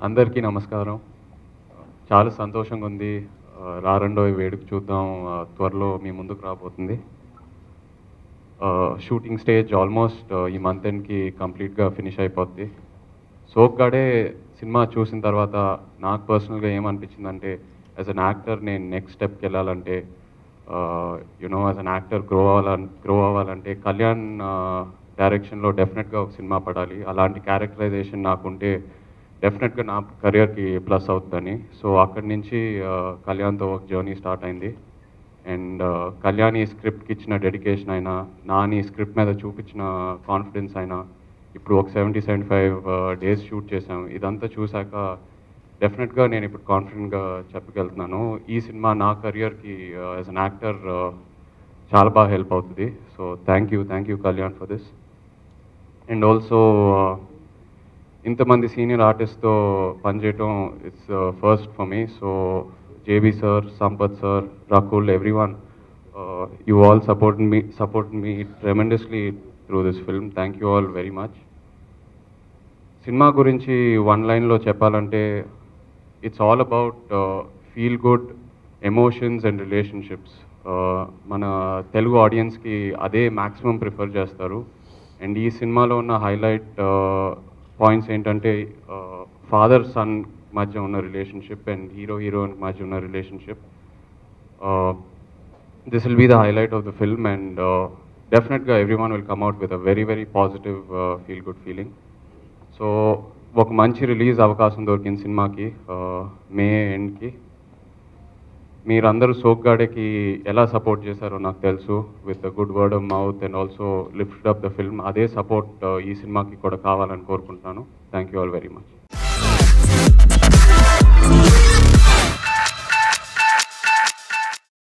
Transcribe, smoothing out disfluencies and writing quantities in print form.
అందరికీ నమస్కారం. చాలా సంతోషంగా ఉంది. రారండోయ్ వేడుక చూద్దాం త్వరలో మీ ముందుకు రాబోతుంది. షూటింగ్ స్టేజ్ ఆల్మోస్ట్ ఈ మంత్ ఎండ్‌కి కంప్లీట్‌గా ఫినిష్ అయిపోద్ది. సోగ్గాడే సినిమా చూసిన తర్వాత నాకు పర్సనల్‌గా ఏమనిపించిందంటే, యాజ్ ఎన్ యాక్టర్ నేను నెక్స్ట్ స్టెప్‌కి వెళ్ళాలంటే యాజ్ ఎన్ యాక్టర్ గ్రో అవ్వాలంటే కళ్యాణ్ డైరెక్షన్‌లో డెఫినెట్‌గా ఒక సినిమా పడాలి. అలాంటి క్యారెక్టరైజేషన్ నాకుంటే డెఫినెట్‌గా నా కెరియర్‌కి ప్లస్ అవుతుందని. సో అక్కడి నుంచి కళ్యాణ్‌తో ఒక జర్నీ స్టార్ట్ అయింది. అండ్ కళ్యాణ్ ఈ స్క్రిప్ట్‌కి ఇచ్చిన డెడికేషన్ అయినా, నాని స్క్రిప్ట్ మీద చూపించిన కాన్ఫిడెన్స్ అయినా, ఇప్పుడు ఒక 75 డేస్ షూట్ చేశాం. ఇదంతా చూసాక డెఫినెట్‌గా నేను ఇప్పుడు కాన్ఫిడెంట్‌గా చెప్పగలుగుతున్నాను. ఈ సినిమా నా కెరియర్‌కి యాజ్ ఎన్ యాక్టర్ చాలా బాగా హెల్ప్ అవుతుంది. So thank you Kalyan for this. And also ఇంతమంది సీనియర్ ఆర్టిస్ట్‌తో పనిచేయటం it's first for me. So JB sir, Sampath sir, Rakul, everyone, you all support me tremendously through this film. Thank you all very much. Cinema గురించి one లైన్లో చెప్పాలంటే it's all about feel good emotions and relationships. మన తెలుగు ఆడియన్స్కి అదే maximum prefer చేస్తారు. And ఈ సినిమాలో ఉన్న హైలైట్ పాయింట్స్ ఏంటంటే ఫాదర్ సన్ మధ్య ఉన్న రిలేషన్షిప్ అండ్ హీరోయిన్ మధ్య ఉన్న relationship. This will be the highlight of the film and డెఫినెట్గా everyone will come out with a very very positive feel good feeling. So ఒక మంచి రిలీజ్ అవకాశం దొరికింది సినిమాకి మే ఎండ్కి. మీరందరూ సోగ్గాడేకి ఎలా సపోర్ట్ చేశారో నాకు తెలుసు. With good word of mouth and also lifted up the film. అదే సపోర్ట్ ఈ సినిమాకి కూడా కావాలని కోరుకుంటున్నాను. Thank you all very much.